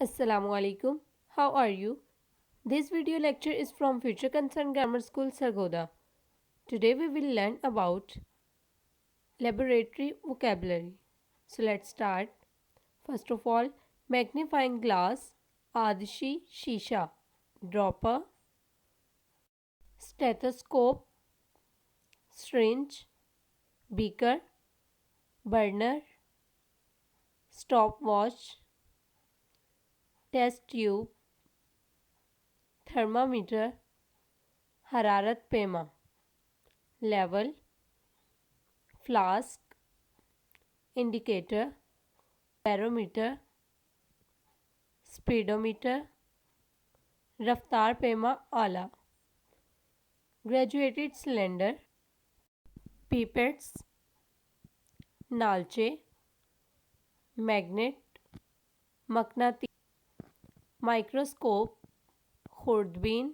Assalamu alaikum. How are you? This video lecture is from Future Concern Grammar School Sargoda. Today we will learn about laboratory vocabulary. So let's start. First of all, magnifying glass, adishi shisha, dropper, stethoscope, syringe, beaker, burner, stopwatch, test tube, thermometer, hararat pema, level, flask, indicator, barometer, speedometer, रफ्तार पैमा आला, graduated cylinder, pipettes, नालचे, magnet, मकनाती, microscope, खुर्दबीन,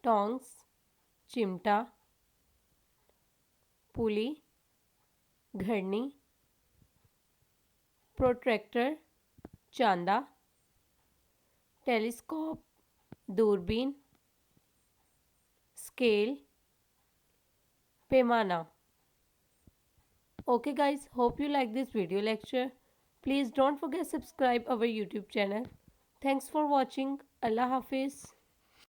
tongs, चिमटा, पुली, घड़नी, protractor, चांदा, telescope, दूरबीन, scale, पैमाना. Okay guys, hope you like this video lecture. Please don't forget subscribe our YouTube channel. Thanks for watching. Allah Hafiz.